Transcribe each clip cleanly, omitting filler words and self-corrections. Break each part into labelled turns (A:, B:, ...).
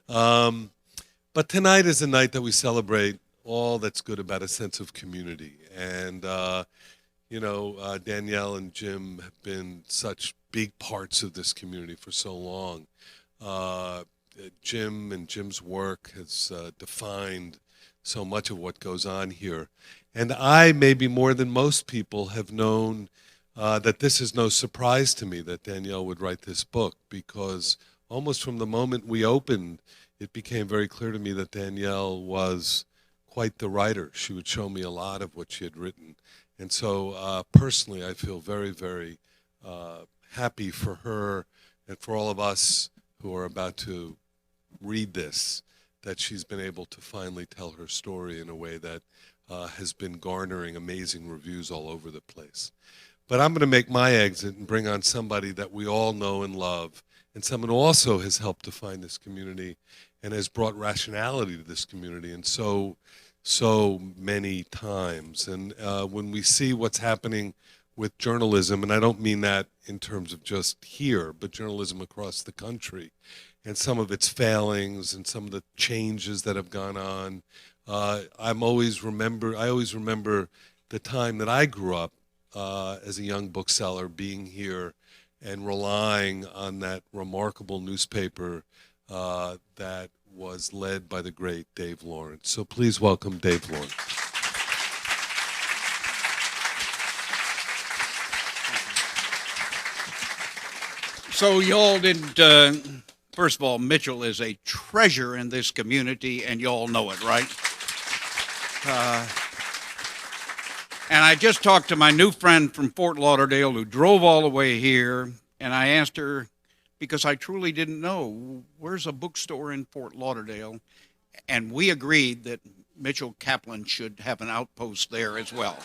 A: Um, but tonight is a night that we celebrate all that's good about a sense of community. And, Danielle and Jim have been such big parts of this community for so long. Uh, Jim and Jim's work has defined so much of what goes on here. And I, maybe more than most people, have known that this is no surprise to me that Danielle would write this book because almost from the moment we opened, it became very clear to me that Danielle was quite the writer. She would show me a lot of what she had written. And so personally, I feel very, very happy for her and for all of us who are about to read this, that she's been able to finally tell her story in a way that has been garnering amazing reviews all over the place. But I'm going to make my exit and bring on somebody that we all know and love, and someone who also has helped define this community and has brought rationality to this community in so many times. And when we see what's happening with journalism, and I don't mean that in terms of just here, but journalism across the country, and some of its failings and some of the changes that have gone on. I always remember the time that I grew up as a young bookseller, being here and relying on that remarkable newspaper that was led by the great Dave Lawrence. So please welcome Dave Lawrence.
B: So y'all didn't, first of all, Mitchell is a treasure in this community, and y'all know it, right? And I just talked to my new friend from Fort Lauderdale who drove all the way here, and I asked her, because I truly didn't know, where's a bookstore in Fort Lauderdale? And we agreed that Mitchell Kaplan should have an outpost there as well.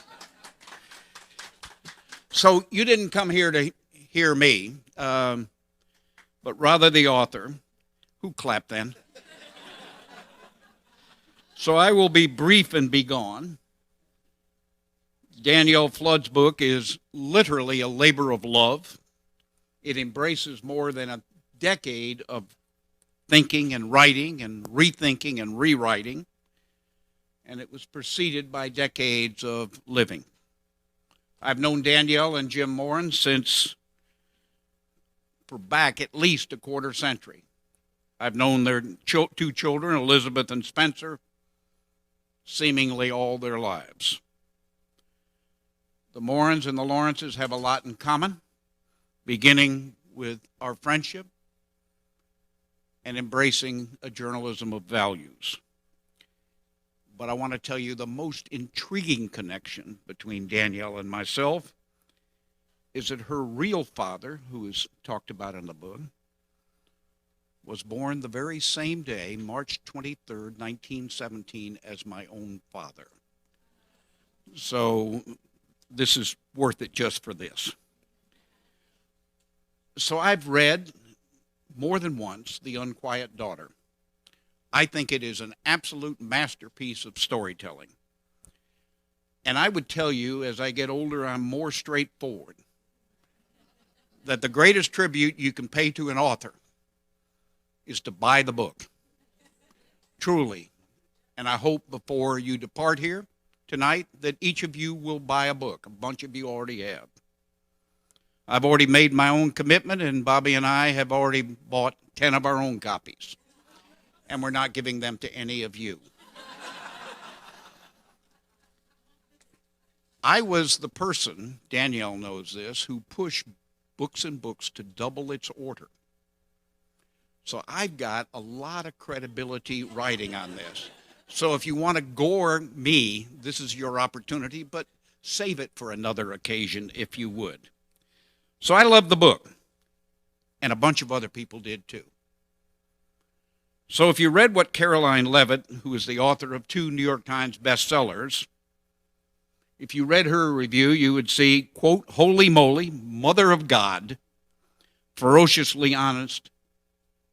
B: So you didn't come here to hear me, but rather the author, who clapped then. So I will be brief and be gone. Danielle Flood's book is literally a labor of love. It embraces more than a decade of thinking and writing and rethinking and rewriting, and it was preceded by decades of living. I've known Danielle and Jim Moran for back at least a quarter century. I've known their two children, Elizabeth and Spencer, seemingly all their lives. The Morans and the Lawrences have a lot in common, beginning with our friendship and embracing a journalism of values. But I want to tell you the most intriguing connection between Danielle and myself is that her real father, who is talked about in the book, was born the very same day, March 23rd, 1917, as my own father. So this is worth it just for this. So I've read more than once The Unquiet Daughter. I think it is an absolute masterpiece of storytelling. And I would tell you, as I get older, I'm more straightforward, that the greatest tribute you can pay to an author is to buy the book. Truly. And I hope before you depart here tonight that each of you will buy a book. A bunch of you already have. I've already made my own commitment, and Bobby and I have already bought 10 of our own copies. And we're not giving them to any of you. I was the person, Danielle knows this, who pushed Books and Books to double its order. So I've got a lot of credibility writing on this. So if you want to gore me, this is your opportunity, but save it for another occasion if you would. So I love the book, and a bunch of other people did too. So if you read what Caroline Leavitt, who is the author of 2 New York Times bestsellers, if you read her review, you would see, quote, holy moly, mother of God, ferociously honest,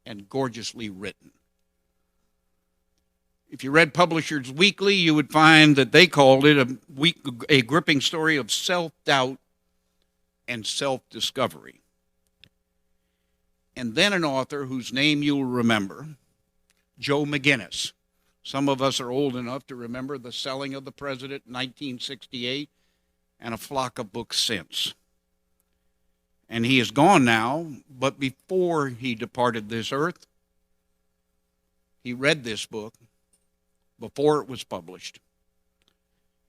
B: and gorgeously written. If you read Publishers Weekly, you would find that they called it a gripping story of self-doubt and self-discovery. And then an author whose name you'll remember, Joe McGinnis. Some of us are old enough to remember The Selling of the President in 1968 and a flock of books since. And he is gone now, but before he departed this earth, he read this book before it was published.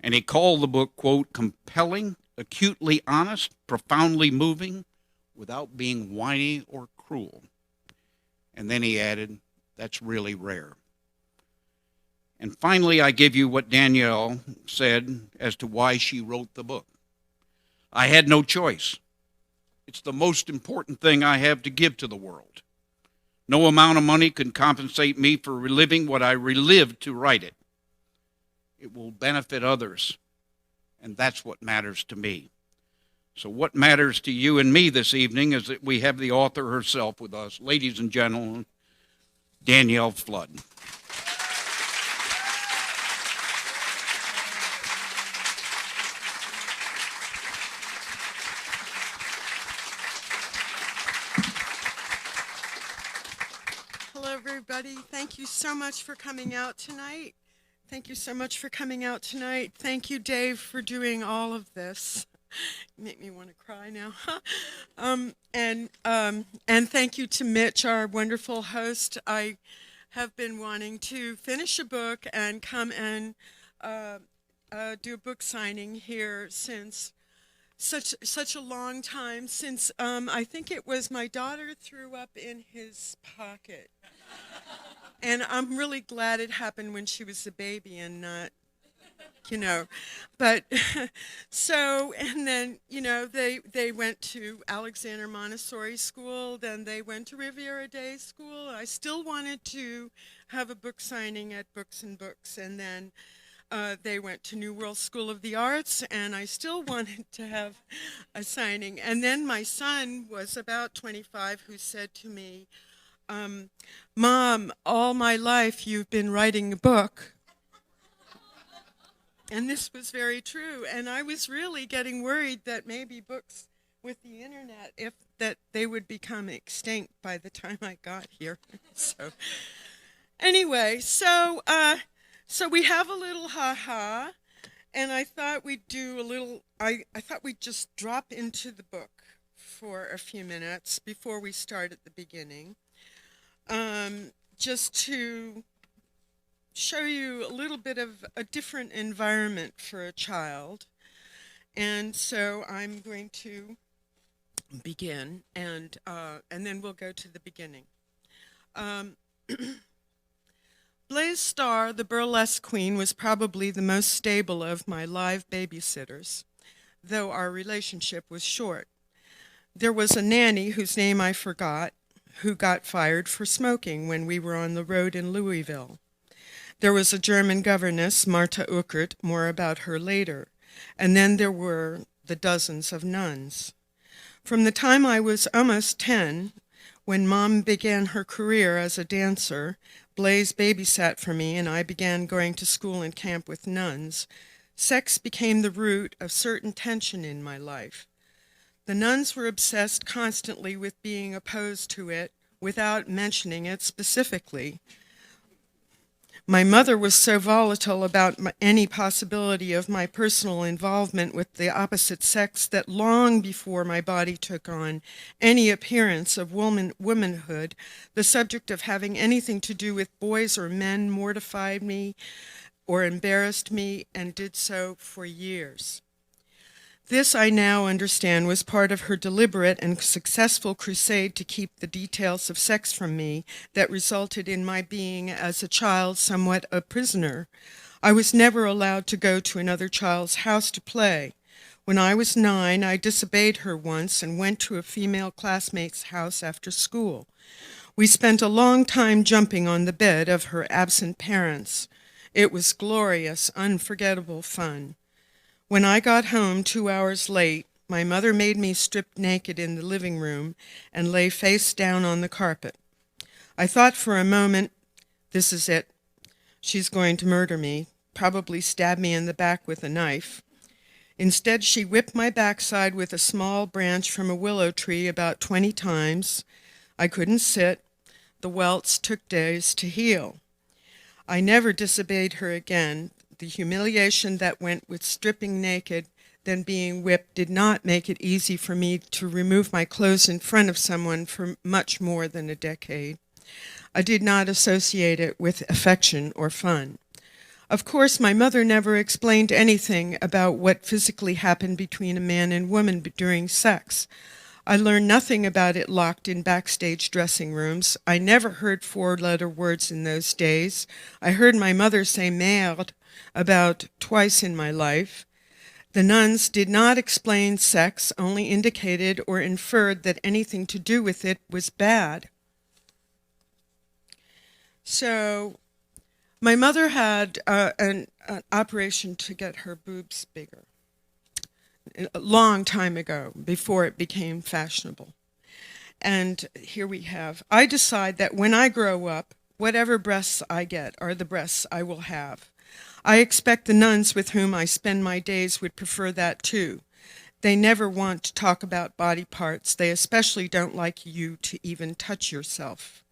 B: And he called the book, quote, compelling, acutely honest, profoundly moving, without being whiny or cruel. And then he added, that's really rare. And finally, I give you what Danielle said as to why she wrote the book. I had no choice. It's the most important thing I have to give to the world. No amount of money can compensate me for reliving what I relived to write it. It will benefit others, and that's what matters to me. So what matters to you and me this evening is that we have the author herself with us. Ladies and gentlemen, Danielle Flood.
C: Hello, everybody. Thank you so much for coming out tonight. Thank you so much for coming out tonight. Thank you, Dave, for doing all of this. You make me want to cry now. And thank you to Mitch, our wonderful host. I have been wanting to finish a book and come and do a book signing here since such a long time, since I think it was my daughter threw up in his pocket. And I'm really glad it happened when she was a baby and not, but so, and then, they went to Alexander Montessori School, then they went to Riviera Day School. I still wanted to have a book signing at Books and Books, and then they went to New World School of the Arts, and I still wanted to have a signing. And then my son was about 25, who said to me, Mom, all my life you've been writing a book. And this was very true. And I was really getting worried that maybe books with the internet, that they would become extinct by the time I got here. So anyway, so we have a little ha-ha, and I thought we'd do a little, I thought we'd just drop into the book for a few minutes before we start at the beginning. Just to show you a little bit of a different environment for a child. And so I'm going to begin, and then we'll go to the beginning. Blaise Starr, the burlesque queen, was probably the most stable of my live babysitters, though our relationship was short. There was a nanny whose name I forgot, who got fired for smoking when we were on the road in Louisville. There was a German governess, Martha Uckert, more about her later, and then there were the dozens of nuns. From the time I was almost 10, when Mom began her career as a dancer, Blaise babysat for me, and I began going to school and camp with nuns. Sex became the root of certain tension in my life. The nuns were obsessed constantly with being opposed to it without mentioning it specifically. My mother was so volatile about any possibility of my personal involvement with the opposite sex that long before my body took on any appearance of womanhood, the subject of having anything to do with boys or men mortified me or embarrassed me, and did so for years. This, I now understand, was part of her deliberate and successful crusade to keep the details of sex from me that resulted in my being, as a child, somewhat a prisoner. I was never allowed to go to another child's house to play. When I was 9, I disobeyed her once and went to a female classmate's house after school. We spent a long time jumping on the bed of her absent parents. It was glorious, unforgettable fun. When I got home 2 hours late, my mother made me strip naked in the living room and lay face down on the carpet. I thought for a moment, this is it. She's going to murder me, probably stab me in the back with a knife. Instead, she whipped my backside with a small branch from a willow tree about 20 times. I couldn't sit. The welts took days to heal. I never disobeyed her again. The humiliation that went with stripping naked, then being whipped, did not make it easy for me to remove my clothes in front of someone for much more than a decade. I did not associate it with affection or fun. Of course, my mother never explained anything about what physically happened between a man and woman during sex. I learned nothing about it locked in backstage dressing rooms. I never heard four-letter words in those days. I heard my mother say merde about twice in my life. The nuns did not explain sex, only indicated or inferred that anything to do with it was bad. So my mother had an operation to get her boobs bigger a long time ago, before it became fashionable. And here we have, I decide that when I grow up, whatever breasts I get are the breasts I will have. I expect the nuns with whom I spend my days would prefer that too. They never want to talk about body parts. They especially don't like you to even touch yourself.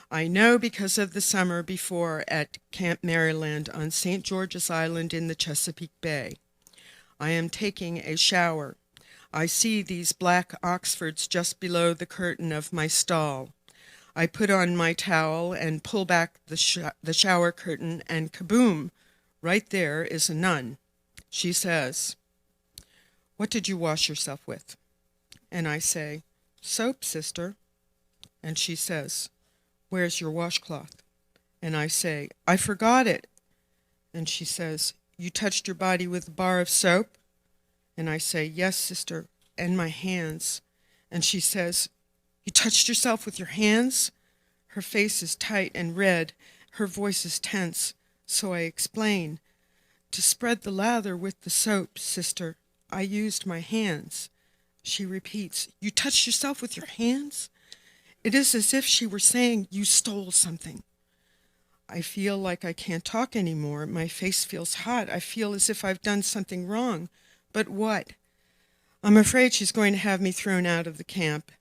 C: I know because of the summer before at Camp Maryland on St. George's Island in the Chesapeake Bay. I am taking a shower. I see these black Oxfords just below the curtain of my stall. I put on my towel and pull back the shower curtain, and kaboom, right there is a nun. She says, "What did you wash yourself with?" And I say, "Soap, sister." And she says, "Where's your washcloth?" And I say, "I forgot it." And she says, "You touched your body with a bar of soap?" And I say, "Yes, sister, and my hands." And she says, "You touched yourself with your hands?" Her face is tight and red. Her voice is tense. So I explain, "To spread the lather with the soap, sister, I used my hands." She repeats, "You touched yourself with your hands?" It is as if she were saying, "You stole something." I feel like I can't talk anymore. My face feels hot. I feel as if I've done something wrong. But what? I'm afraid she's going to have me thrown out of the camp.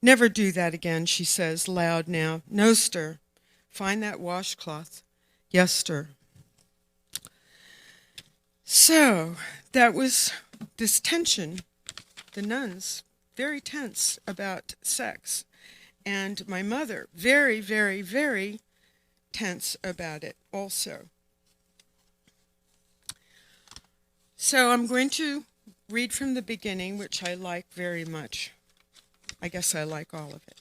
C: "Never do that again," she says, loud now. "No, sir. Find that washcloth." "Yes, sir." So that was this tension, the nuns, very tense about sex. And my mother, very, very, very tense about it also. So I'm going to read from the beginning, which I like very much. I guess I like all of it.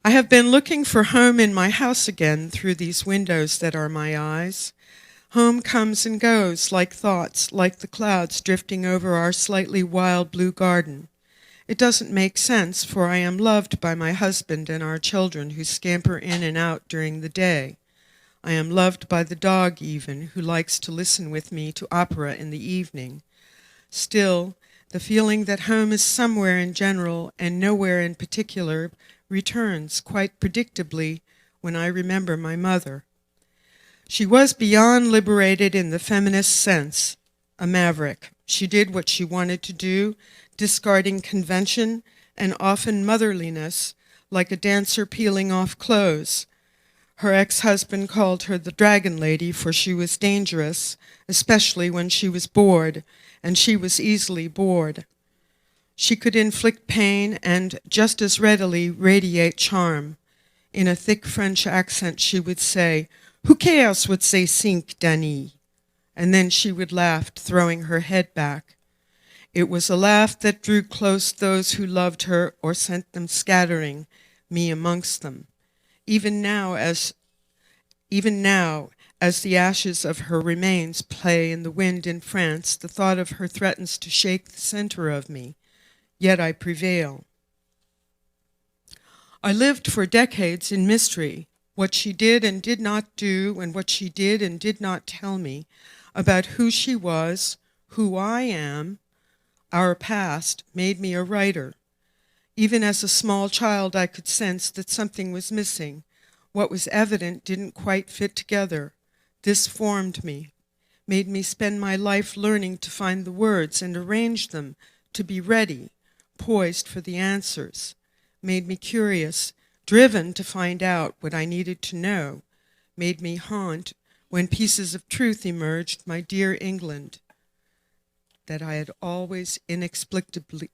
C: I have been looking for home in my house again through these windows that are my eyes. Home comes and goes like thoughts, like the clouds drifting over our slightly wild blue garden. It doesn't make sense, for I am loved by my husband and our children who scamper in and out during the day. I am loved by the dog even, who likes to listen with me to opera in the evening. Still, the feeling that home is somewhere in general and nowhere in particular returns quite predictably when I remember my mother. She was beyond liberated in the feminist sense, a maverick. She did what she wanted to do, discarding convention and often motherliness, like a dancer peeling off clothes. Her ex-husband called her the Dragon Lady, for she was dangerous, especially when she was bored, and she was easily bored. She could inflict pain and just as readily radiate charm. In a thick French accent, she would say, "Who cares what they think, Dani?" And then she would laugh, throwing her head back. It was a laugh that drew close those who loved her or sent them scattering, me amongst them. Even now, as the ashes of her remains play in the wind in France, the thought of her threatens to shake the center of me. Yet I prevail. I lived for decades in mystery, what she did and did not do, and what she did and did not tell me, about who she was, who I am. Our past made me a writer. Even as a small child, I could sense that something was missing. What was evident didn't quite fit together. This formed me, made me spend my life learning to find the words and arrange them, to be ready, poised for the answers, made me curious, driven to find out what I needed to know, made me haunt when pieces of truth emerged, my dear England, that I had always inexplicably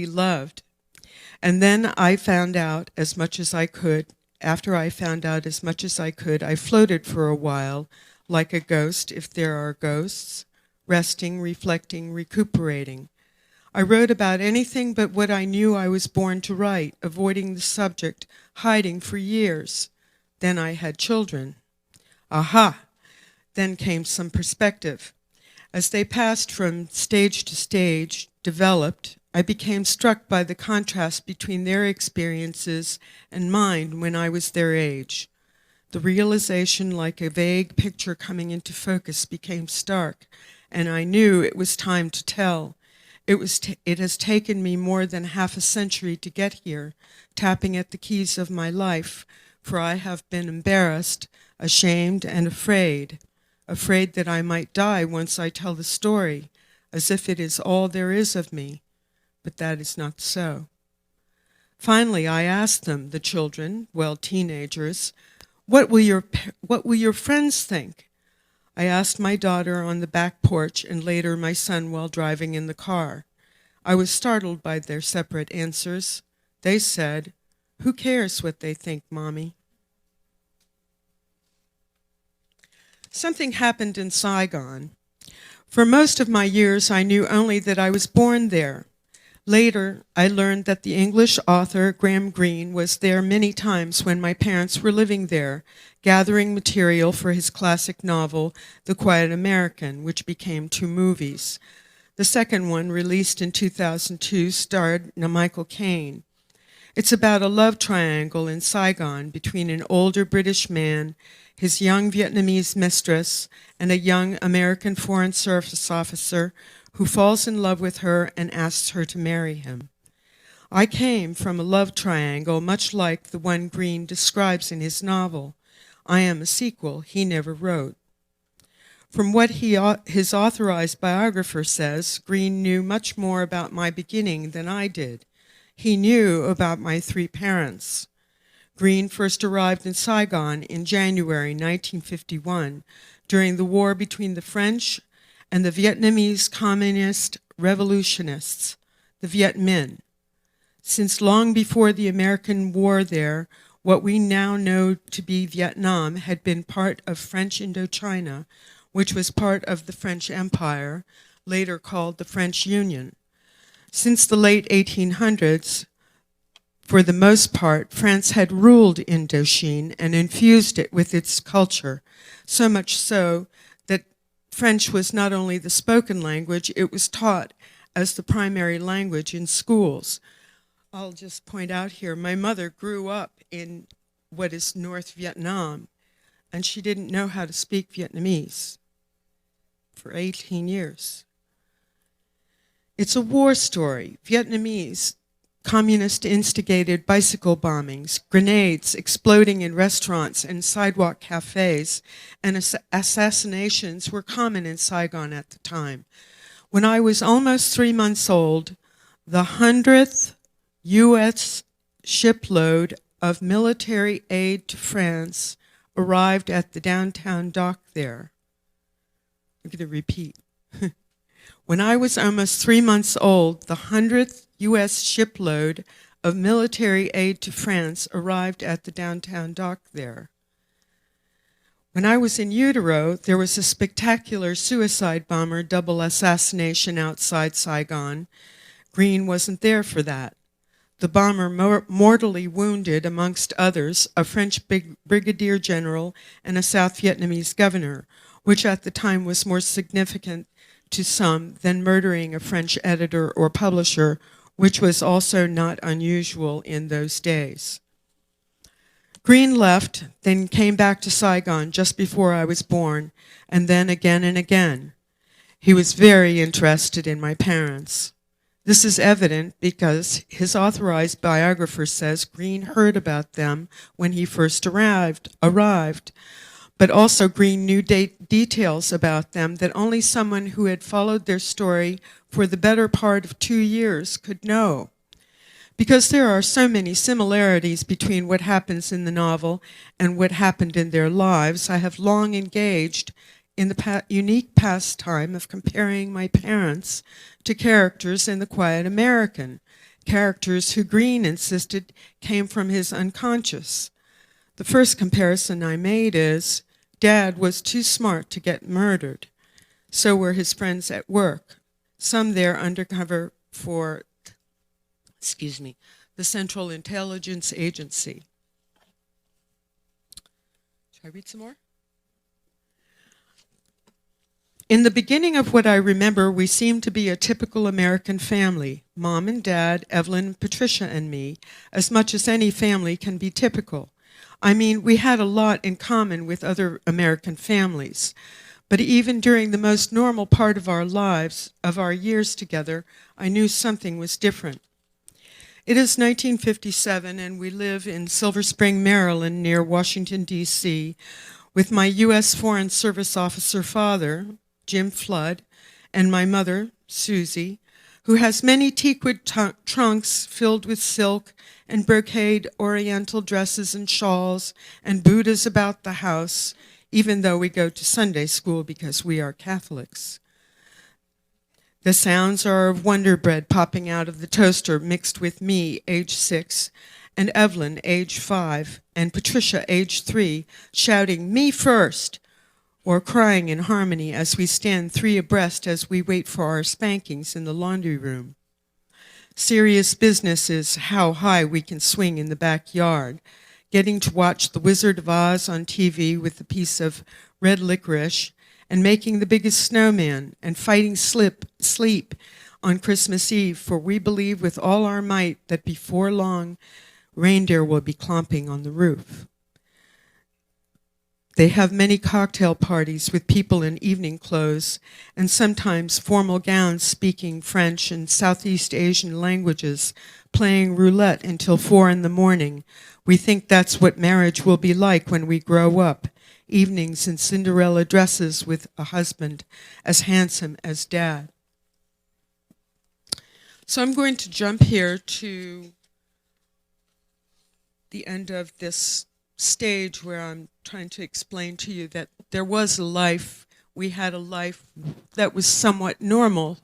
C: loved. And then I found out as much as I could. After I found out as much as I could, I floated for a while, like a ghost, if there are ghosts, resting, reflecting, recuperating. I wrote about anything but what I knew I was born to write, avoiding the subject, hiding for years. Then I had children. Aha! Then came some perspective. As they passed from stage to stage, developed, I became struck by the contrast between their experiences and mine when I was their age. The realization, like a vague picture coming into focus, became stark, and I knew it was time to tell. It has taken me more than half a century to get here, tapping at the keys of my life, for I have been embarrassed, ashamed, and afraid that I might die once I tell the story, as if it is all there is of me. But that is not so. Finally, I asked them, the children, well, teenagers, what will your friends think? I asked my daughter on the back porch and later my son while driving in the car. I was startled by their separate answers. They said, "Who cares what they think, Mommy?" Something happened in Saigon. For most of my years, I knew only that I was born there. Later, I learned that the English author Graham Greene was there many times when my parents were living there, gathering material for his classic novel, The Quiet American, which became 2 movies. The second one, released in 2002, starred Michael Caine. It's about a love triangle in Saigon between an older British man, his young Vietnamese mistress, and a young American Foreign Service officer who falls in love with her and asks her to marry him. I came from a love triangle much like the one Greene describes in his novel. I am a sequel he never wrote. From what his authorized biographer says, Greene knew much more about my beginning than I did. He knew about my 3 parents. Greene first arrived in Saigon in January 1951 during the war between the French and the Vietnamese Communist Revolutionists, the Viet Minh. Since long before the American war there, what we now know to be Vietnam had been part of French Indochina, which was part of the French Empire, later called the French Union. Since the late 1800s, for the most part, France had ruled Indochine and infused it with its culture, so much so that French was not only the spoken language, it was taught as the primary language in schools. I'll just point out here, my mother grew up in what is North Vietnam, and she didn't know how to speak Vietnamese for 18 years. It's a war story. Vietnamese communist instigated bicycle bombings, grenades exploding in restaurants and sidewalk cafes, and assassinations were common in Saigon at the time. When I was almost 3 months old, the 100th U.S. shipload of military aid to France arrived at the downtown dock there. I'm going to repeat. When I was almost 3 months old, the 100th U.S. shipload of military aid to France arrived at the downtown dock there. When I was in utero, there was a spectacular suicide bomber double assassination outside Saigon. Greene wasn't there for that. The bomber mortally wounded, amongst others, a French brigadier general and a South Vietnamese governor, which at the time was more significant to some than murdering a French editor or publisher, which was also not unusual in those days. Greene left, then came back to Saigon just before I was born, and then again and again. He was very interested in my parents. This is evident because his authorized biographer says Greene heard about them when he first arrived. but also glean new details about them that only someone who had followed their story for the better part of 2 years could know. Because there are so many similarities between what happens in the novel and what happened in their lives, I have long engaged in the unique pastime of comparing my parents to characters in The Quiet American, characters who Green insisted came from his unconscious. The first comparison I made is, Dad was too smart to get murdered. So were his friends at work, some there undercover for the Central Intelligence Agency. Should I read some more? In the beginning of what I remember, we seemed to be a typical American family, Mom and Dad, Evelyn, Patricia, and me, as much as any family can be typical. I mean, we had a lot in common with other American families. But even during the most normal part of our lives, of our years together, I knew something was different. It is 1957, and we live in Silver Spring, Maryland, near Washington, D.C., with my U.S. Foreign Service officer father, Jim Flood, and my mother, Susie, who has many teakwood trunks filled with silk and brocade oriental dresses and shawls and Buddhas about the house, even though we go to Sunday school because we are Catholics. The sounds are of Wonder Bread popping out of the toaster mixed with me, age 6, and Evelyn, age 5, and Patricia, age 3, shouting, "Me first!" or crying in harmony as we stand 3 abreast as we wait for our spankings in the laundry room. Serious business is how high we can swing in the backyard, getting to watch The Wizard of Oz on TV with a piece of red licorice, and making the biggest snowman, and fighting sleep on Christmas Eve, for we believe with all our might that before long, reindeer will be clomping on the roof. They have many cocktail parties with people in evening clothes, and sometimes formal gowns speaking French and Southeast Asian languages, playing roulette until 4 a.m. We think that's what marriage will be like when we grow up. Evenings in Cinderella dresses with a husband as handsome as Dad. So I'm going to jump here to the end of this stage where I'm trying to explain to you that there was a life, we had a life that was somewhat normal,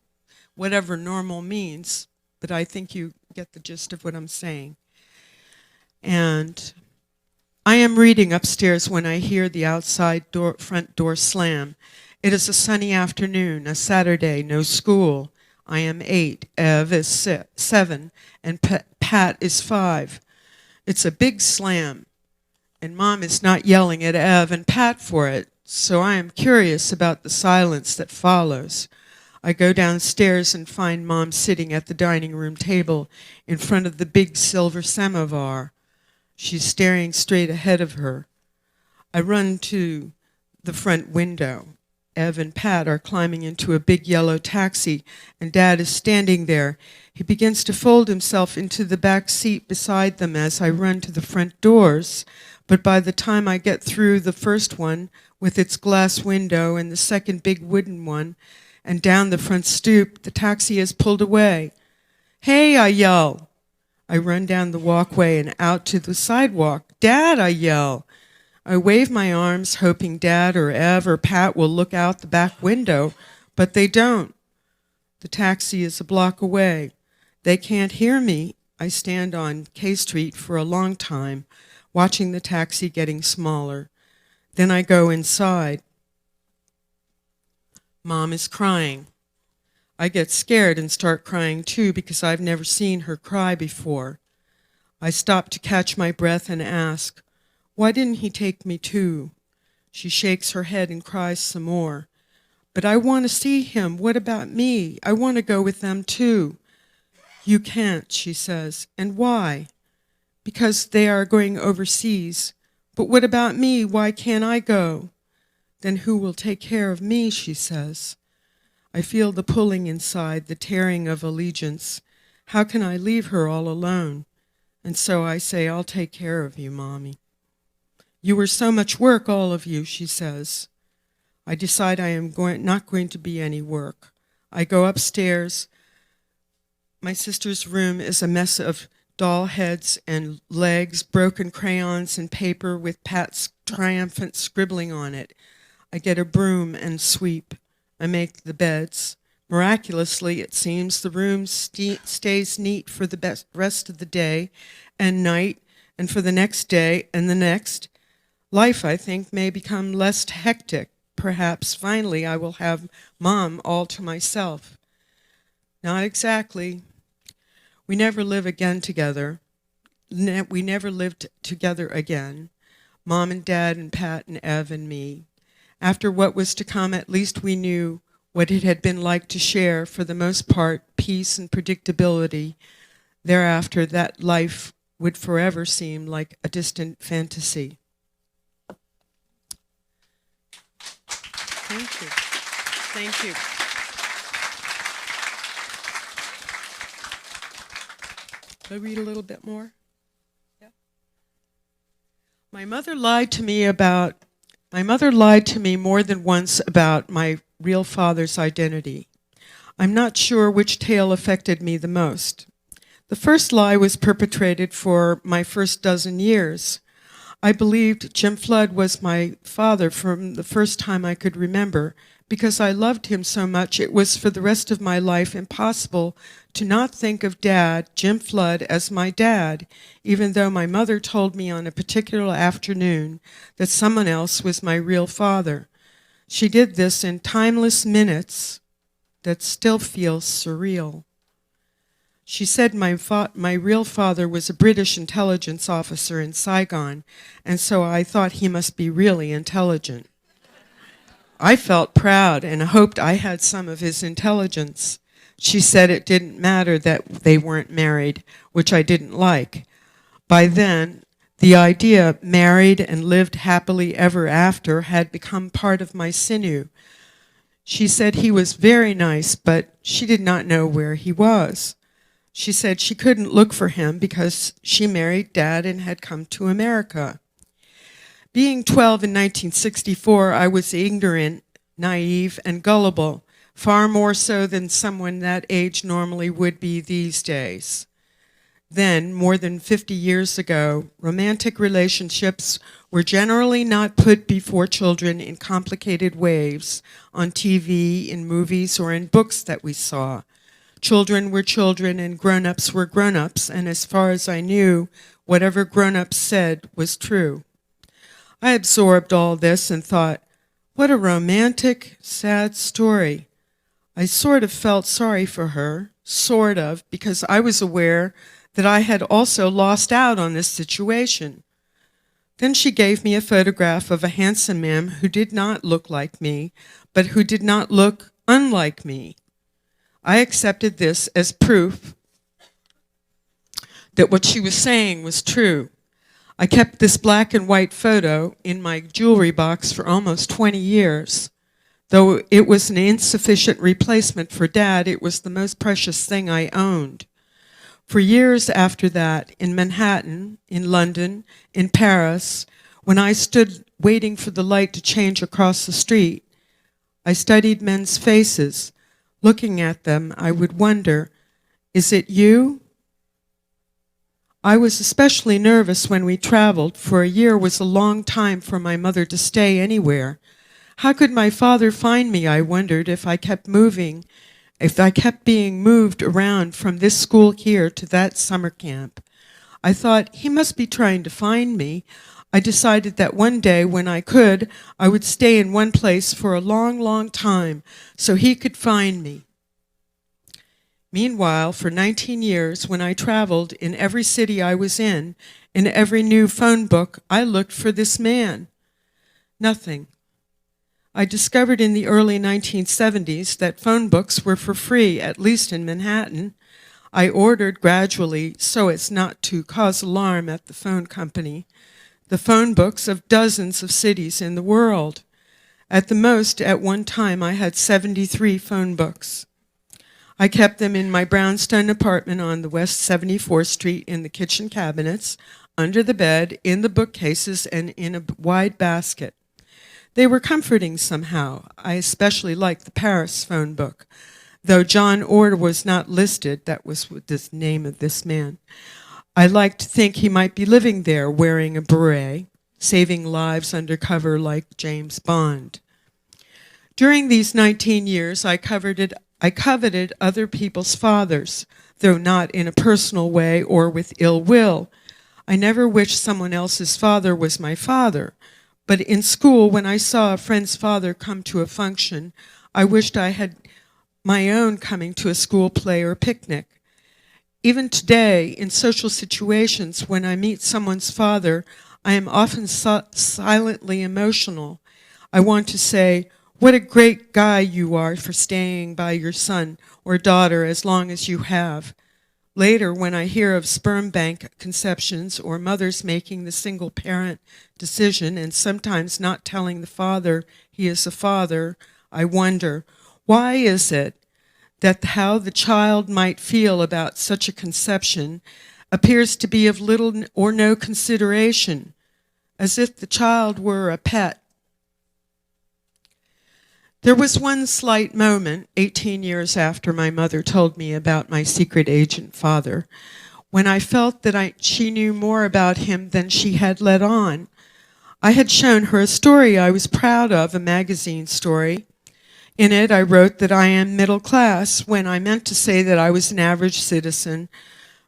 C: whatever normal means, but I think you get the gist of what I'm saying. And I am reading upstairs when I hear the front door slam. It is a sunny afternoon, a Saturday, no school. I am 8, Ev is 7, and Pat is 5. It's a big slam, and Mom is not yelling at Ev and Pat for it, so I am curious about the silence that follows. I go downstairs and find Mom sitting at the dining room table in front of the big silver samovar. She's staring straight ahead of her. I run to the front window. Ev and Pat are climbing into a big yellow taxi, and Dad is standing there. He begins to fold himself into the back seat beside them as I run to the front doors, but by the time I get through the first one with its glass window and the second big wooden one, and down the front stoop, the taxi has pulled away. "Hey," I yell. I run down the walkway and out to the sidewalk. "Dad," I yell. I wave my arms, hoping Dad or Ev or Pat will look out the back window, but they don't. The taxi is a block away. They can't hear me. I stand on K Street for a long time, watching the taxi getting smaller. Then I go inside. Mom is crying. I get scared and start crying too because I've never seen her cry before. I stop to catch my breath and ask, "Why didn't he take me too?" She shakes her head and cries some more. "But I want to see him. What about me? I want to go with them too." "You can't," she says. "And why?" "Because they are going overseas." "But what about me? Why can't I go?" "Then who will take care of me?" she says. I feel the pulling inside, the tearing of allegiance. How can I leave her all alone? And so I say, "I'll take care of you, Mommy." You were so much work, all of you, she says. I decide I am not going to be any work. I go upstairs. My sister's room is a mess of doll heads and legs, broken crayons and paper with Pat's triumphant scribbling on it. I get a broom and sweep. I make the beds. Miraculously, it seems, the room stays neat for the rest of the day and night, and for the next day and the next. Life, I think, may become less hectic. Perhaps, finally, I will have Mom all to myself. Not exactly. We never live again together. We never lived together again. Mom and Dad and Pat and Ev and me. After what was to come, at least we knew what it had been like to share, for the most part, peace and predictability. Thereafter, that life would forever seem like a distant fantasy. Thank you. Thank you. Can I read a little bit more? Yeah. My mother lied to me more than once about my real father's identity. I'm not sure which tale affected me the most. The first lie was perpetrated for my first dozen years. I believed Jim Flood was my father from the first time I could remember. Because I loved him so much, it was for the rest of my life impossible to not think of Dad, Jim Flood, as my dad, even though my mother told me on a particular afternoon that someone else was my real father. She did this in timeless minutes that still feel surreal. She said my real father was a British intelligence officer in Saigon, and so I thought he must be really intelligent. I felt proud and hoped I had some of his intelligence. She said it didn't matter that they weren't married, which I didn't like. By then, the idea married and lived happily ever after had become part of my sinew. She said he was very nice, but she did not know where he was. She said she couldn't look for him because she married Dad and had come to America. Being 12 in 1964, I was ignorant, naive, and gullible, far more so than someone that age normally would be these days. Then, more than 50 years ago, romantic relationships were generally not put before children in complicated ways on TV, in movies, or in books that we saw. Children were children and grown-ups were grown-ups, and as far as I knew, whatever grown-ups said was true. I absorbed all this and thought, what a romantic, sad story. I sort of felt sorry for her, because I was aware that I had also lost out on this situation. Then she gave me a photograph of a handsome man who did not look like me, but who did not look unlike me. I accepted this as proof that what she was saying was true. I kept this black and white photo in my jewelry box for almost 20 years. Though it was an insufficient replacement for Dad, it was the most precious thing I owned. For years after that, in Manhattan, in London, in Paris, when I stood waiting for the light to change across the street, I studied men's faces. Looking at them, I would wonder, is it you? I was especially nervous when we traveled, for a year was a long time for my mother to stay anywhere. How could my father find me, I wondered, if I kept being moved around from this school here to that summer camp? I thought, he must be trying to find me. I decided that one day, when I could, I would stay in one place for a long, long time so he could find me. Meanwhile, for 19 years, when I traveled in every city I was in every new phone book, I looked for this man. Nothing. I discovered in the early 1970s that phone books were for free, at least in Manhattan. I ordered gradually, so as not to cause alarm at the phone company, the phone books of dozens of cities in the world. At the most, at one time, I had 73 phone books. I kept them in my brownstone apartment on the West 74th Street in the kitchen cabinets. under the bed, in the bookcases, and in a wide basket. They were comforting somehow. I especially liked the Paris phone book, though John Orr was not listed. That was the name of this man. I liked to think he might be living there wearing a beret, saving lives undercover like James Bond. During these 19 years, I coveted other people's fathers, though not in a personal way or with ill will. I never wished someone else's father was my father, but in school, when I saw a friend's father come to a function, I wished I had my own coming to a school play or picnic. Even today, in social situations, when I meet someone's father, I am often silently emotional. I want to say, "What a great guy you are for staying by your son or daughter as long as you have." Later, when I hear of sperm bank conceptions or mothers making the single-parent decision and sometimes not telling the father he is a father, I wonder, why is it that how the child might feel about such a conception appears to be of little or no consideration, as if the child were a pet? There was one slight moment, 18 years after my mother told me about my secret agent father, when I felt that she knew more about him than she had let on. I had shown her a story I was proud of, a magazine story. In it, I wrote that I am middle class, when I meant to say that I was an average citizen.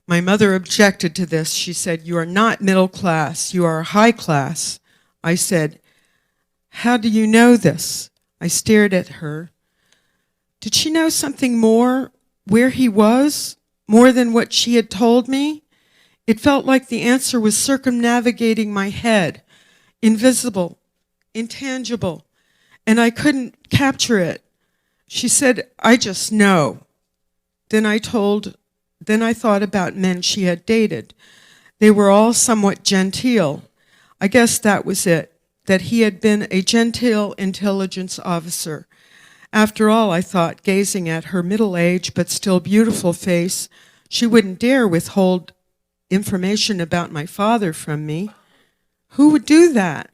C: My mother objected to this. She said, "You are not middle class, you are high class." I said, "How do you know this?" I stared at her. Did she know something more, where he was, more than what she had told me? It felt like the answer was circumnavigating my head, invisible, intangible, and I couldn't capture it. She said, "I just know." Then I thought about men she had dated. They were all somewhat genteel. I guess that was it, that he had been a genteel intelligence officer. After all, I thought, gazing at her middle-aged but still beautiful face, she wouldn't dare withhold information about my father from me. Who would do that?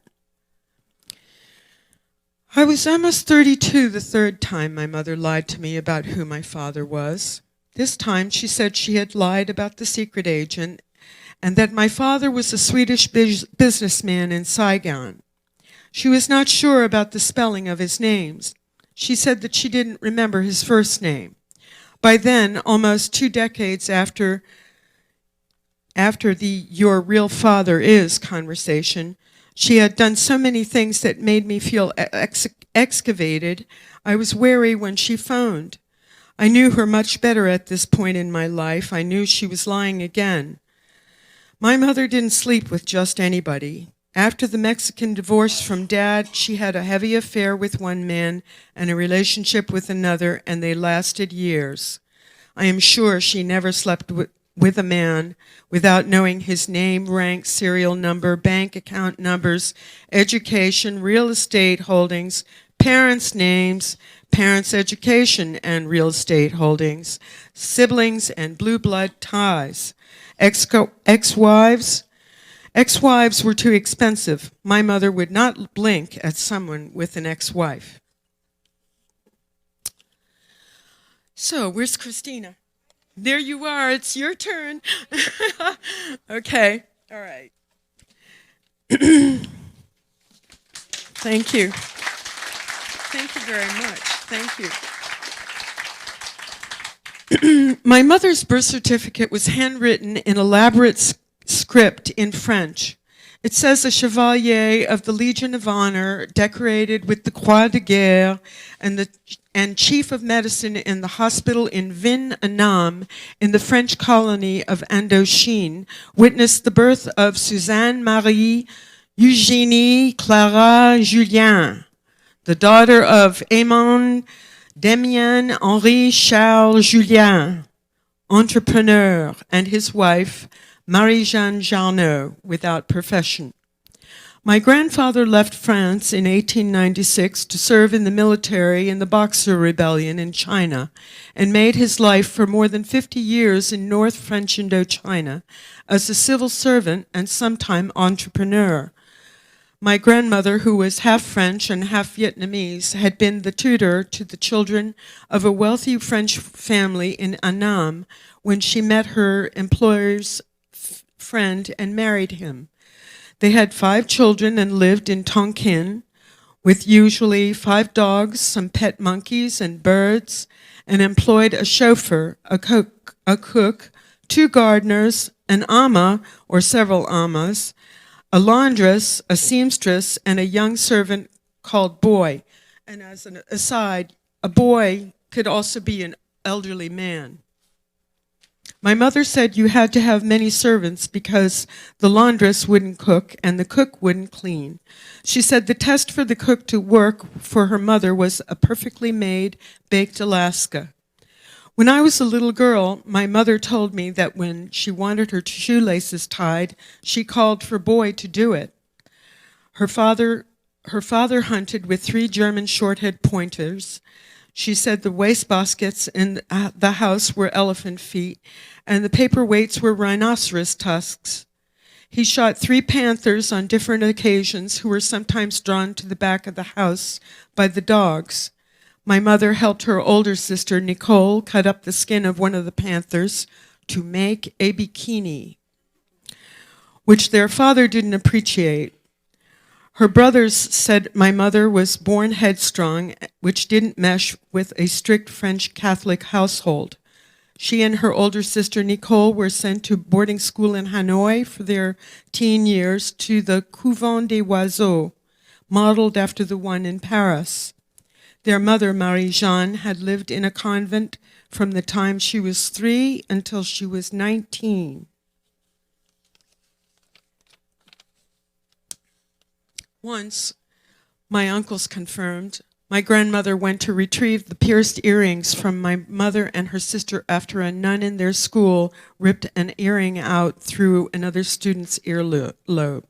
C: I was almost 32 the third time my mother lied to me about who my father was. This time she said she had lied about the secret agent and that my father was a Swedish businessman in Saigon. She was not sure about the spelling of his names. She said that she didn't remember his first name. By then, almost 2 decades after the "your real father is" conversation, she had done so many things that made me feel excavated. I was wary when she phoned. I knew her much better at this point in my life. I knew she was lying again. My mother didn't sleep with just anybody. After the Mexican divorce from Dad, she had a heavy affair with one man and a relationship with another, and they lasted years. I am sure she never slept with a man without knowing his name, rank, serial number, bank account numbers, education, real estate holdings, parents' names, parents' education and real estate holdings, siblings and blue blood ties, ex-wives. Ex-wives were too expensive. My mother would not blink at someone with an ex-wife. So, where's Christina? There you are. It's your turn. Okay. All right. Thank you. Thank you very much. Thank you. My mother's birth certificate was handwritten in elaborate script in French. It says a Chevalier of the Legion of Honor, decorated with the Croix de Guerre, and Chief of Medicine in the hospital in Vinh Nam, in the French colony of Indochine, witnessed the birth of Suzanne Marie Eugénie Clara Julien, the daughter of Aimon Damien Henri Charles Julien, entrepreneur, and his wife, Marie-Jeanne Jarnot, without profession. My grandfather left France in 1896 to serve in the military in the Boxer Rebellion in China and made his life for more than 50 years in North French Indochina as a civil servant and sometime entrepreneur. My grandmother, who was half French and half Vietnamese, had been the tutor to the children of a wealthy French family in Annam when she met her employer's friend and married him. They had 5 children and lived in Tonkin with usually 5 dogs, some pet monkeys and birds, and employed a chauffeur, a cook, 2 gardeners, an ama or several amas, a laundress, a seamstress, and a young servant called Boy. And as an aside, a boy could also be an elderly man. My mother said you had to have many servants because the laundress wouldn't cook and the cook wouldn't clean. She said the test for the cook to work for her mother was a perfectly made baked Alaska. When I was a little girl, my mother told me that when she wanted her shoelaces tied, she called for Boy to do it. Her father hunted with 3 German short-haired pointers. She said the wastebaskets in the house were elephant feet, and the paperweights were rhinoceros tusks. He shot 3 panthers on different occasions who were sometimes drawn to the back of the house by the dogs. My mother helped her older sister, Nicole, cut up the skin of one of the panthers to make a bikini, which their father didn't appreciate. Her brothers said my mother was born headstrong, which didn't mesh with a strict French Catholic household. She and her older sister, Nicole, were sent to boarding school in Hanoi for their teen years to the Couvent des Oiseaux, modeled after the one in Paris. Their mother, Marie-Jeanne, had lived in a convent from the time she was 3 until she was 19. Once, my uncles confirmed, my grandmother went to retrieve the pierced earrings from my mother and her sister after a nun in their school ripped an earring out through another student's earlobe.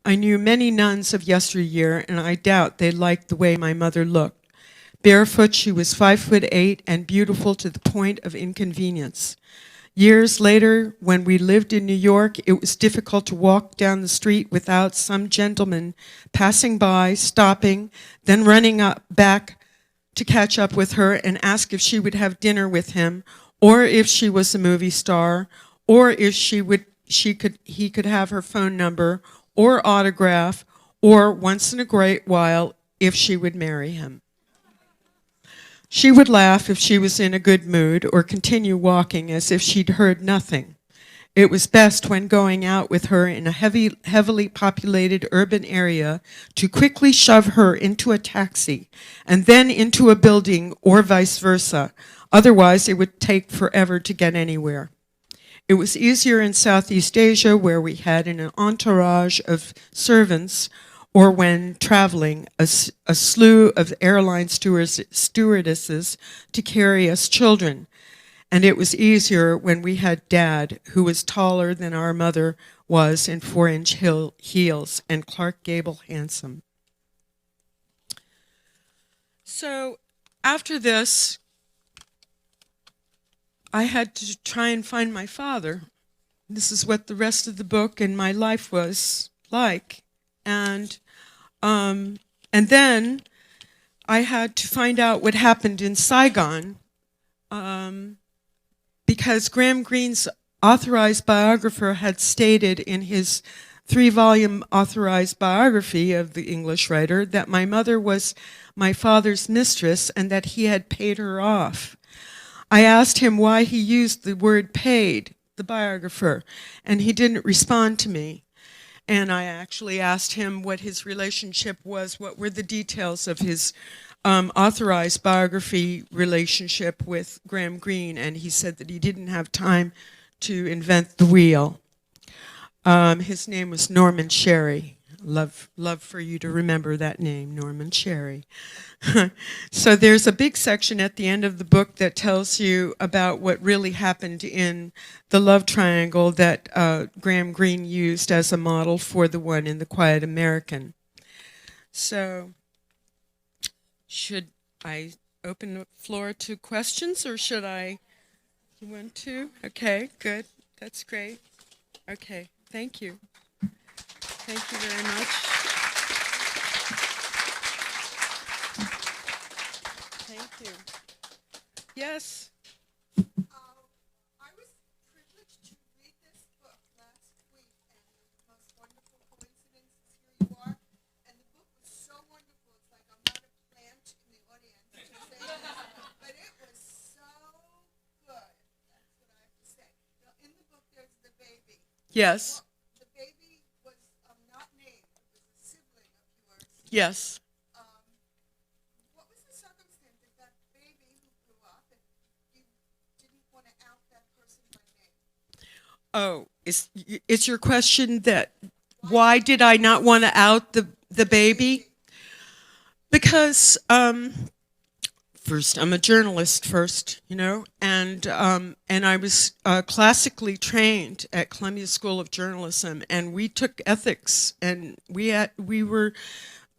C: I knew many nuns of yesteryear, and I doubt they liked the way my mother looked. Barefoot, she was 5'8" and beautiful to the point of inconvenience. Years later, when we lived in New York, it was difficult to walk down the street without some gentleman passing by, stopping, then running back to catch up with her and ask if she would have dinner with him, or if she was a movie star, or if he could have her phone number or autograph, or once in a great while, if she would marry him. She would laugh if she was in a good mood or continue walking as if she'd heard nothing. It was best when going out with her in a heavily populated urban area to quickly shove her into a taxi and then into a building or vice versa. Otherwise, it would take forever to get anywhere. It was easier in Southeast Asia, where we had an entourage of servants, or when traveling, a slew of airline stewardesses to carry us children. And it was easier when we had Dad, who was taller than our mother was in 4-inch heels, and Clark Gable handsome. So after this, I had to try and find my father. This is what the rest of the book and my life was like. And then I had to find out what happened in Saigon, because Graham Greene's authorized biographer had stated in his 3-volume authorized biography of the English writer that my mother was my father's mistress and that he had paid her off. I asked him why he used the word paid, the biographer, and he didn't respond to me. And I actually asked him what his relationship was, what were the details of his authorized biography relationship with Graham Greene, and he said that he didn't have time to invent the wheel. His name was Norman Sherry. Love for you to remember that name, Norman Cherry. So there's a big section at the end of the book that tells you about what really happened in the love triangle that Graham Greene used as a model for the one in The Quiet American. So should I open the floor to questions, or should I? You want to? Okay, good. That's great. Okay, thank you. Thank you very much. Thank you. Yes.
D: I was privileged to read this book last week, and the most wonderful coincidence is here you are. And the book was so wonderful, it's like I'm not a plant in the audience to say this, but it was so good. That's what I have to say. Now, in the book, there's the baby.
C: Yes.
D: The baby was not named. It was a sibling of yours.
C: Yes.
D: What was the circumstance of that baby who grew up and you didn't want to out that person by name?
C: Oh, it's your question that why did I not want to out the baby? Because first, I'm a journalist first, and I was classically trained at Columbia School of Journalism, and we took ethics, and we were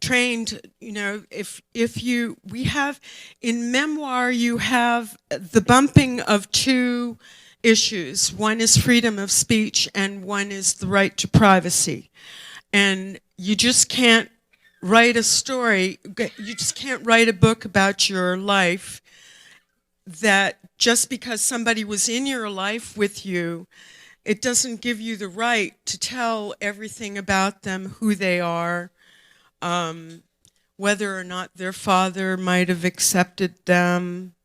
C: trained, we have in memoir, you have the bumping of two issues. One is freedom of speech, and one is the right to privacy, and you just can't write a story, you just can't write a book about your life that just because somebody was in your life with you, it doesn't give you the right to tell everything about them, who they are, whether or not their father might have accepted them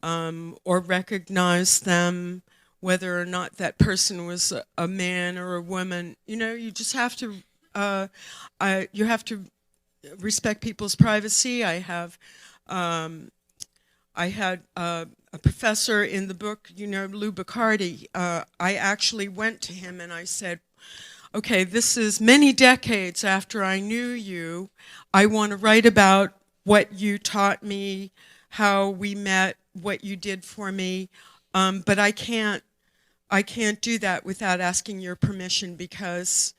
C: or recognized them, whether or not that person was a man or a woman. You just have to, you have to respect people's privacy. I had a professor in the book, Lou Bacardi. I actually went to him and I said, okay, this is many decades after I knew you. I want to write about what you taught me, how we met, what you did for me, but I can't do that without asking your permission, because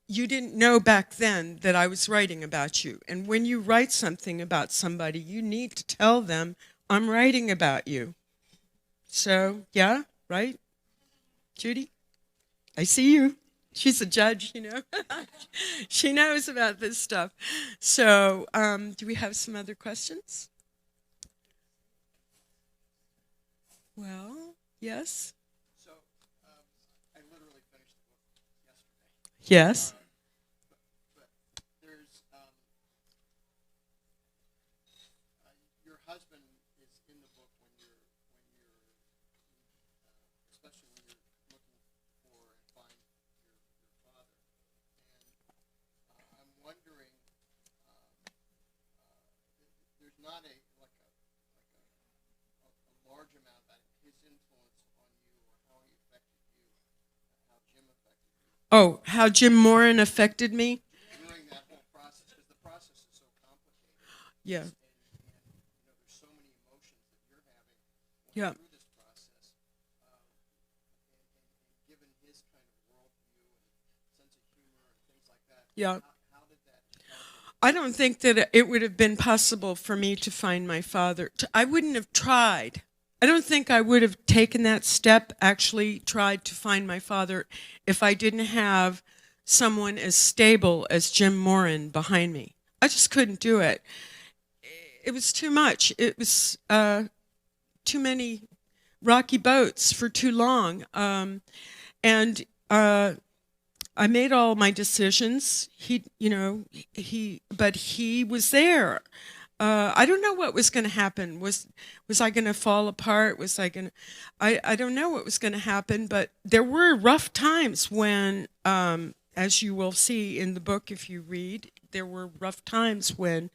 C: you didn't know back then that I was writing about you. And when you write something about somebody, you need to tell them, I'm writing about you. So, yeah, right? Judy? I see you. She's a judge, She knows about this stuff. So, do we have some other questions? Well, yes?
B: So, I literally finished the book yesterday.
C: Yes.
B: But there's your husband is in the book when you're especially when you're looking for and find your father, and I'm wondering, there's not a large amount about his influence on you or how he affected you, how Jim affected you.
C: Oh, how Jim Moran affected me?
B: During that whole process, because the process is so complicated.
C: Yeah.
B: And there's so many emotions that you're having
C: Yeah.
B: through this process. And given his kind of worldview and sense of humor and things like that,
C: Yeah.
B: how did that
C: I don't think that it would have been possible for me to find my father. I wouldn't have tried. I don't think I would have taken that step, actually tried to find my father, if I didn't have someone as stable as Jim Moran behind me. I just couldn't do it. It was too much. It was too many rocky boats for too long. And I made all my decisions. But he was there. I don't know what was going to happen. Was I going to fall apart? I don't know what was going to happen, but there were rough times when, as you will see in the book if you read, there were rough times when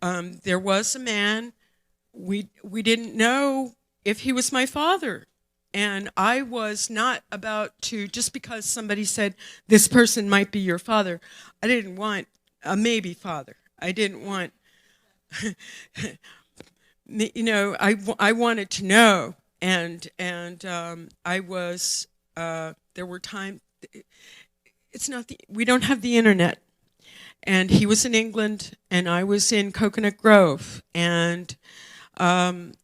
C: there was a man. We didn't know if he was my father. And I was not about to, just because somebody said this person might be your father, I didn't want a maybe father. I didn't want, I wanted to know. And I was, there were times, we don't have the internet. And he was in England, and I was in Coconut Grove. And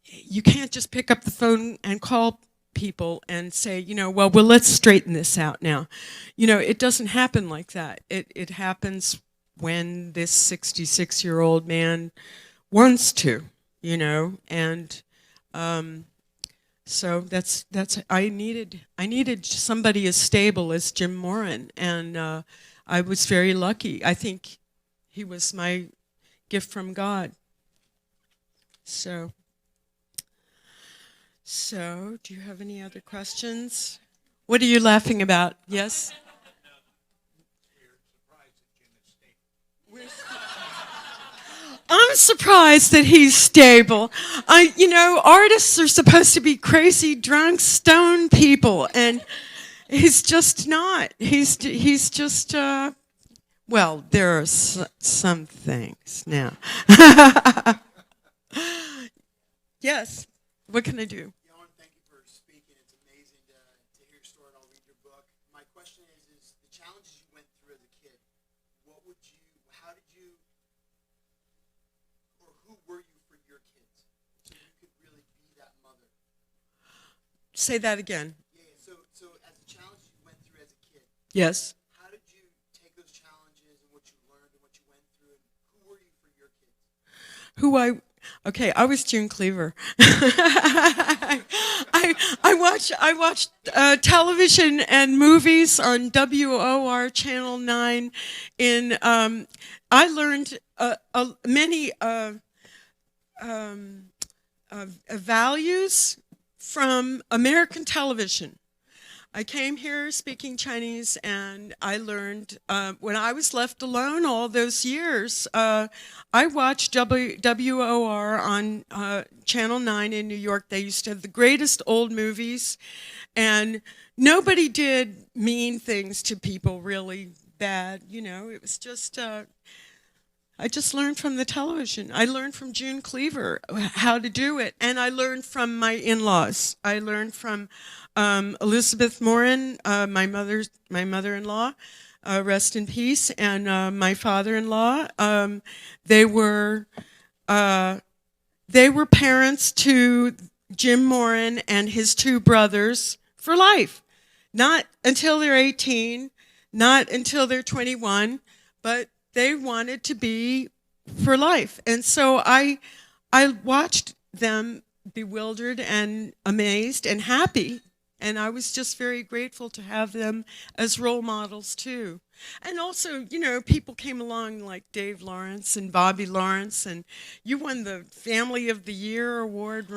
C: you can't just pick up the phone and call people and say, well, let's straighten this out now. It doesn't happen like that. It happens when this 66-year-old man wants to, and so that's I needed somebody as stable as Jim Moran, and I was very lucky. I think he was my gift from God. So, do you have any other questions? What are you laughing about? Yes? I'm surprised that he's stable. Artists are supposed to be crazy, drunk, stoned people, and he's just not. He's just, well, there are some things now. Yes. What can I do?
E: Jan, thank you for speaking. It's amazing to hear your story, and I'll read your book. My question is the challenges you went through as a kid, how did you, or who were you for your kids? So you could really be that mother.
C: Say that again.
E: Yeah, so as the challenges you went through as a kid,
C: Yes.
E: how did you take those challenges and what you learned and what you went through, and who were you for your kids?
C: Okay, I was June Cleaver. I watched television and movies on WOR Channel 9. I learned many values from American television. I came here speaking Chinese, and I learned, when I was left alone all those years, I watched WOR on Channel 9 in New York. They used to have the greatest old movies, and nobody did mean things to people really bad. It was just, I just learned from the television. I learned from June Cleaver how to do it, and I learned from my in-laws. I learned from Elizabeth Moran, my mother-in-law, rest in peace, and my father-in-law. They were parents to Jim Moran and his two brothers for life. Not until they're 18, not until they're 21, but they wanted to be for life. And so I watched them bewildered and amazed and happy. And I was just very grateful to have them as role models, too. And also, people came along like Dave Lawrence and Bobby Lawrence, and you won the Family of the Year award.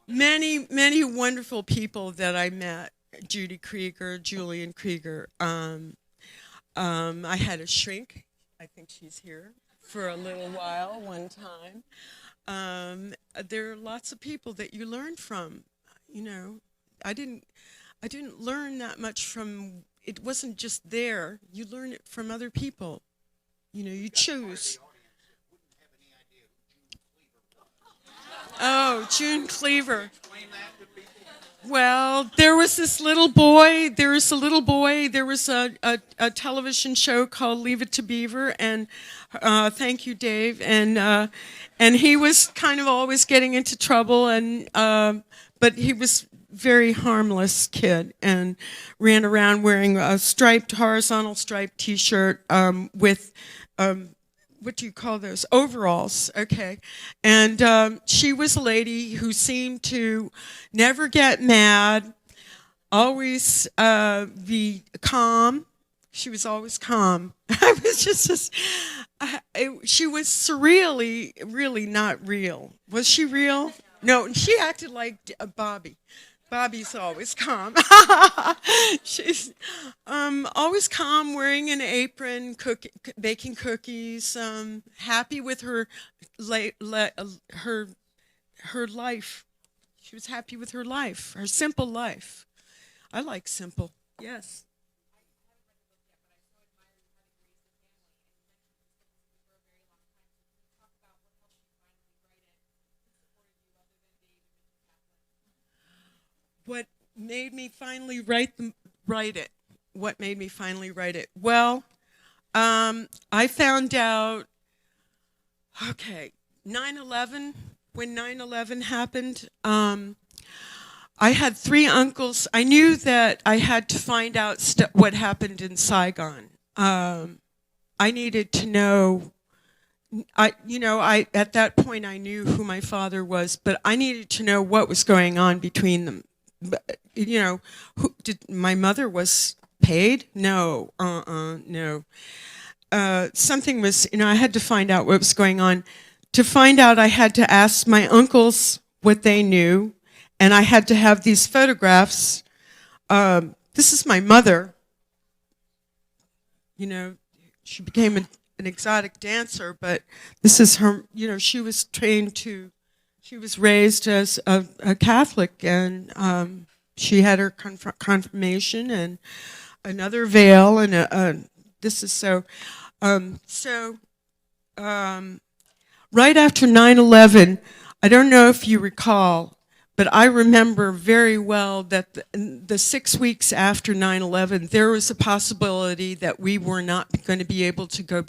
C: Many, many wonderful people that I met. Judy Krieger, Julian Krieger. I had a shrink. I think she's here for a little while one time. There are lots of people that you learn from. I didn't learn that much from. It wasn't just there. You learn it from other people. You choose. Oh, June Cleaver. Well, there was this little boy. There was a television show called Leave It to Beaver, and thank you, Dave. And he was kind of always getting into trouble, and but he was very harmless kid and ran around wearing a horizontal striped T-shirt with what do you call those? Overalls, okay. And she was a lady who seemed to never get mad, always be calm. She was always calm. I was she was surreally, really not real. Was she real? No, she acted like Bobby. Bobby's always calm. She's always calm, wearing an apron, baking cookies, happy with her life. She was happy with her life, her simple life. I like simple. Yes. What made me finally write it? What made me finally write it? Well, I found out. Okay, 9/11. When 9/11 happened, I had three uncles. I knew that I had to find out what happened in Saigon. I needed to know. I at that point I knew who my father was, but I needed to know what was going on between them. But, my mother was paid? No, no. Something was, I had to find out what was going on. To find out, I had to ask my uncles what they knew, and I had to have these photographs. This is my mother. She became an exotic dancer, but this is her. She was raised as a Catholic, and she had her confirmation and another veil, and this is so. Right after 9/11, I don't know if you recall, but I remember very well that the 6 weeks after 9/11, there was a possibility that we were not going to be able to go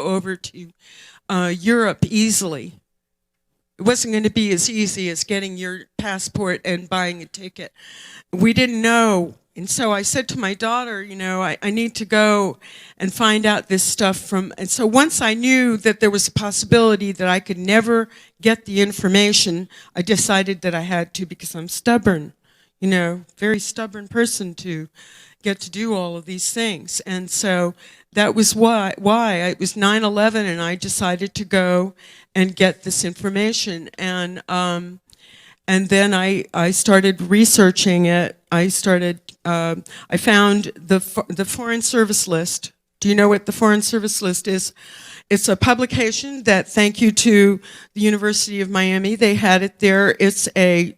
C: over to Europe easily. It wasn't going to be as easy as getting your passport and buying a ticket. We didn't know. And so I said to my daughter, I need to go and find out this stuff and so once I knew that there was a possibility that I could never get the information, I decided that I had to, because I'm stubborn, very stubborn person to get to do all of these things. And so that was why it was 9/11, and I decided to go and get this information. And then I started researching it. I found the Foreign Service List. Do you know what the Foreign Service List is? It's a publication that, thank you to the University of Miami, they had it there. It's a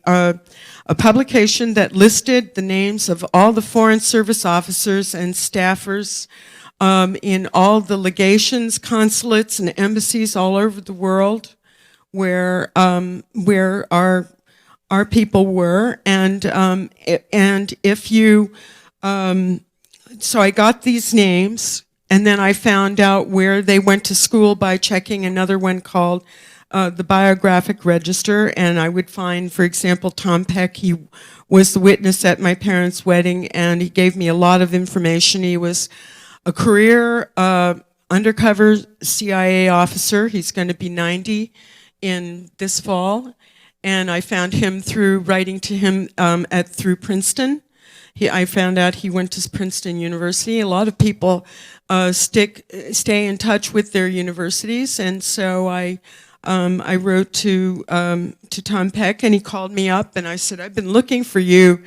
C: publication that listed the names of all the Foreign Service officers and staffers in all the legations, consulates, and embassies all over the world where our people were, and if you, so I got these names, and then I found out where they went to school by checking another one called the Biographic Register, and I would find, for example, Tom Peck. He was the witness at my parents' wedding, and he gave me a lot of information. He was a career undercover CIA officer. He's going to be 90 in this fall. And I found him through writing to him through Princeton. I found out he went to Princeton University. A lot of people stay in touch with their universities, and so I wrote to Tom Peck, and he called me up, and I said, "I've been looking for you,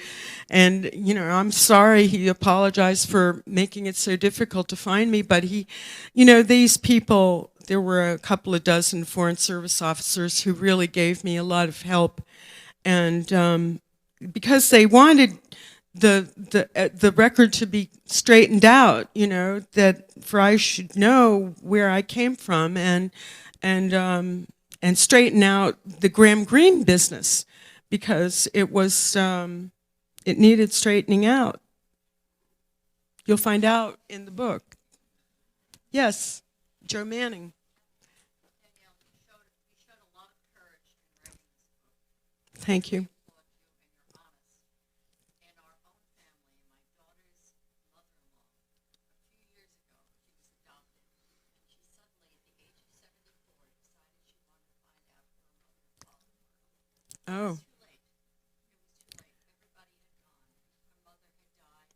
C: and I'm sorry." He apologized for making it so difficult to find me, but these people. There were a couple of dozen Foreign Service officers who really gave me a lot of help, and because they wanted the record to be straightened out, for I should know where I came from, and straighten out the Graham Greene business, because it needed straightening out. You'll find out in the book. Yes, Joe Manning.
F: Danielle, you showed a lot of courage in writing this book.
C: Thank you.
F: Applaud you, and you're honest. In our own family, my daughter's mother-in-law, a few years ago, she was adopted, and she suddenly, at the age of 74, decided she wanted to find out who her mother and father were.
C: Oh,
F: Too late. It was too late. Everybody had gone. Her mother had died.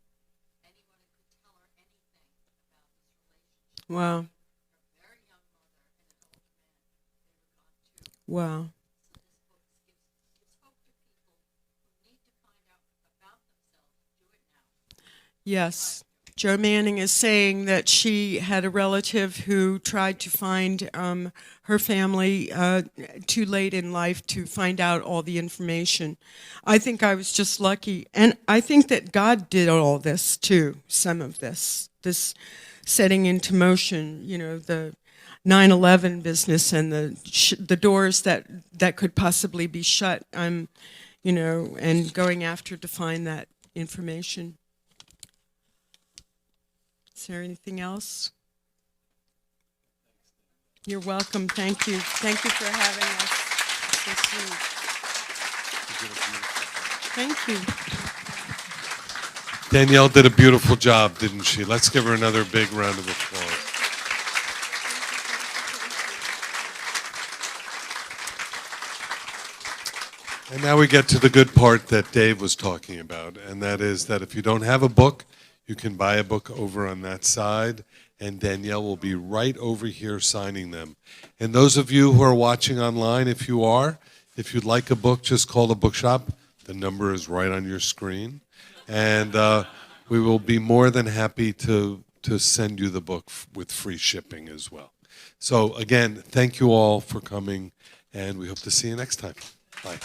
F: Anyone who could tell her anything about this relationship.
C: wow,
F: Her very young mother and an old man, they were gone too.
C: wow.
F: So this book gives hope to people who need to find out about themselves. Do it now.
C: Yes, Joe Manning is saying that she had a relative who tried to find her family too late in life to find out all the information. I think I was just lucky. And I think that God did all this too, some of this setting into motion, the 9/11 business and the doors that could possibly be shut, and going after to find that information. Is there anything else? You're welcome. Thank you. Thank you for having us this week. Thank you.
A: Danielle did a beautiful job, didn't she? Let's give her another big round of applause. And now we get to the good part that Dave was talking about, and that is that if you don't have a book, you can buy a book over on that side, and Danielle will be right over here signing them. And those of you who are watching online, if you'd like a book, just call the bookshop. The number is right on your screen. And we will be more than happy to send you the book with free shipping as well. So again, thank you all for coming, and we hope to see you next time. Bye.